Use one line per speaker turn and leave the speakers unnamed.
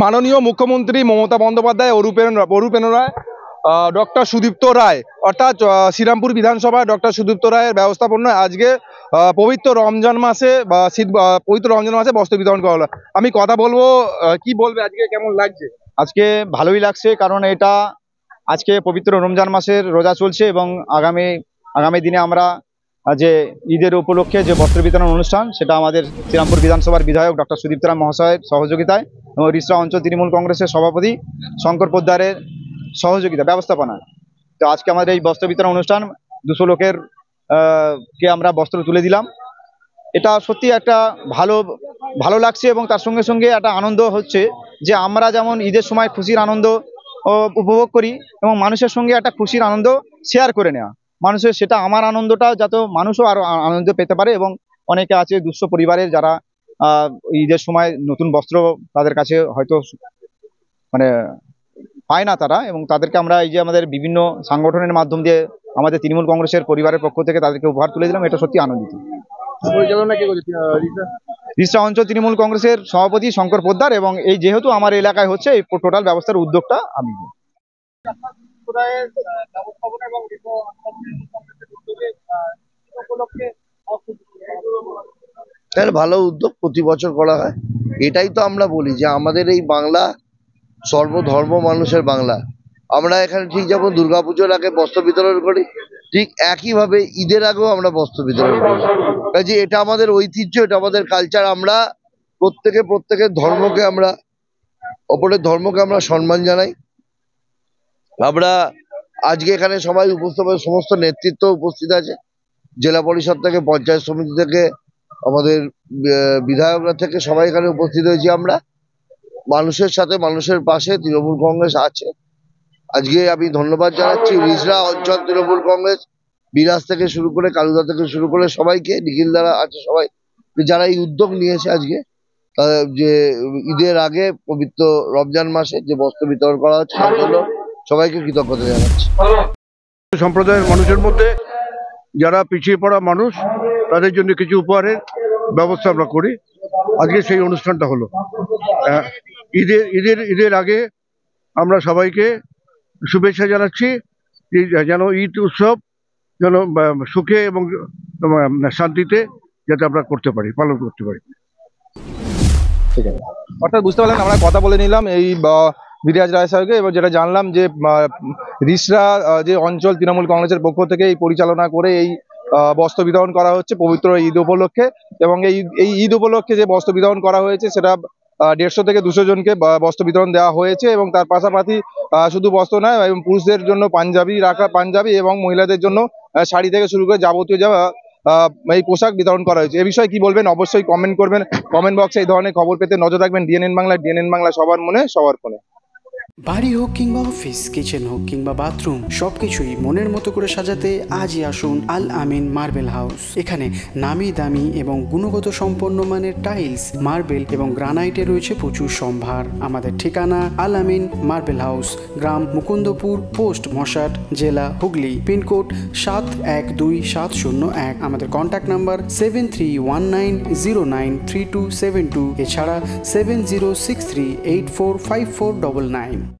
মাননীয় মুখ্যমন্ত্রী মমতা বন্দ্যোপাধ্যায় অরূপেন রায়, ডক্টর সুদীপ্ত রায়, অর্থাৎ শ্রীরামপুর বিধানসভা ডক্টর সুদীপ্ত রায়ের ব্যবস্থাপনায় আজকে পবিত্র রমজান মাসে পবিত্র রমজান মাসে বস্ত্র বিতরণ করা হলো। আমি কথা বলবো, কি বলবে আজকে, কেমন লাগছে?
আজকে ভালোই লাগছে, কারণ এটা আজকে পবিত্র রমজান মাসের রোজা চলছে এবং আগামী দিনে আমরা যে ঈদের উপলক্ষে যে বস্ত্র বিতরণ অনুষ্ঠান, সেটা আমাদের শ্রীরামপুর বিধানসভার বিধায়ক ডক্টর সুদীপ্ত রায় মহাশয়ের সহযোগিতায় এবং রিসরা অঞ্চল তৃণমূল কংগ্রেসের সভাপতি শঙ্কর পোদ্দারের সহযোগিতা ব্যবস্থাপনা। তো আজকে আমাদের এই বস্ত্র বিতরণ অনুষ্ঠান 200 লোকের কে আমরা বস্ত্র তুলে দিলাম। এটা সত্যি একটা ভালো লাগছে এবং তার সঙ্গে সঙ্গে একটা আনন্দ হচ্ছে যে আমরা যেমন ঈদের সময় খুশির আনন্দ উপভোগ করি এবং মানুষের সঙ্গে একটা খুশির আনন্দ শেয়ার করে নেওয়া, মানুষের সেটা আমার আনন্দটা যাতে মানুষও আরো আনন্দ পেতে পারে। এবং অনেকে আছে দুঃস্থ পরিবারের, যারা ঈদের সময় নতুন বস্ত্র তাদের কাছে হয়তো মানে পায় না তারা, এবং তাদেরকে আমরা এই যে আমাদের বিভিন্ন সংগঠনের মাধ্যম দিয়ে আমাদের তৃণমূল কংগ্রেসের পরিবারের পক্ষ থেকে তাদেরকে উপহার তুলে দিলাম। এটা সত্যি আনন্দিত। রিসরা অঞ্চল তৃণমূল কংগ্রেসের সভাপতি শঙ্কর পোদ্দার, এবং এই যেহেতু আমার এলাকায় হচ্ছে এই টোটাল ব্যবস্থার উদ্যোগটা আমি।
ভালো উদ্যোগ, প্রতি বছর করা হয়। এটাই তো আমরা বলি যে আমাদের এই বাংলা সর্বধর্ম মানুষের বাংলা। আমরা এখানে ঠিক যেমন দুর্গাপুজোর আগে বস্ত্র বিতরণ করি, ঠিক একইভাবে ঈদের আগেও আমরা বস্ত্র বিতরণ করি। কাজে এটা আমাদের ঐতিহ্য, এটা আমাদের কালচার। আমরা প্রত্যেকের ধর্মকে অপরের ধর্মকে আমরা সম্মান জানাই। আমরা আজকে এখানে সবাই উপস্থিত, সমস্ত নেতৃত্ব উপস্থিত আছে, জেলা পরিষদ থেকে, পঞ্চায়েত সমিতি থেকে, আমাদের বিধায়করা থেকে সবাই এখানে উপস্থিত হয়েছি। আমরা মানুষের সাথে, মানুষের পাশে তৃণমূল কংগ্রেস আছে। আজকে আমি ধন্যবাদ জানাচ্ছি রিসরা অঞ্চল তৃণমূল কংগ্রেস, বিরাজ থেকে শুরু করে, কালুদা থেকে শুরু করে সবাইকে, নিখিল দ্বারা আছে সবাই, যারা এই উদ্যোগ নিয়েছে আজকে যে ঈদের আগে পবিত্র রমজান মাসে যে বস্ত্র বিতরণ করা হচ্ছে, তার জন্য সবাইকে কৃতজ্ঞতা জানাচ্ছি।
সম্প্রদায়ের মানুষের মধ্যে যারা পিছিয়ে পড়া মানুষ, তাদের জন্য কিছু উপহারের ব্যবস্থা আমরা করি। আজকে সেই অনুষ্ঠানটা হলো। ঈদের আগে আমরা সবাইকে শুভেচ্ছা জানাচ্ছি, যেন ঈদ উৎসব যেন সুখে এবং শান্তিতে যাতে আমরা পালন করতে পারি।
ঠিক আছে, অর্থাৎ বুঝতে পারলেন, আমরা কথা বলে নিলাম এই বিরাজ রায় সাহেবকে, এবং যেটা জানলাম যে রিসরা যে অঞ্চল তৃণমূল কংগ্রেসের পক্ষ থেকে এই পরিচালনা করে এই বস্ত্র বিতরণ করা হচ্ছে পবিত্র ঈদ উপলক্ষে। এবং এই ঈদ উপলক্ষে যে বস্ত্র বিতরণ করা হয়েছে সেটা 150 থেকে 200 জনকে বস্ত্র বিতরণ দেওয়া হয়েছে। এবং তার পাশাপাশি শুধু বস্ত্র নয়, এবং পুরুষদের জন্য পাঞ্জাবি এবং মহিলাদের জন্য শাড়ি থেকে শুরু করে যাবতীয় এই পোশাক বিতরণ করা হয়েছে। এ বিষয়ে কি বলবেন অবশ্যই কমেন্ট করবেন। কমেন্ট বক্সে এই ধরনের খবর পেতে নজর রাখবেন ডিএনএন বাংলা, সবার মনে সবার ফোনে।
বাড়ি হোক কিংবা অফিস, কিচেন হোক কিংবা বাথরুম, সবকিছুই মনের মতো করে সাজাতে আজই আসুন আল আমিন মার্বেল হাউস। এখানে নামি দামি এবং গুণগত সম্পন্ন মানের টাইলস, মার্বেল এবং গ্রানাইটে রয়েছে প্রচুর সম্ভার। আমাদের ঠিকানা আল আমিন মার্বেল হাউস, গ্রাম মুকুন্দপুর, পোস্ট মশাট, জেলা হুগলি, পিনকোড 712701। আমাদের কন্ট্যাক্ট নাম্বার 7319093272, এছাড়া 7063845499।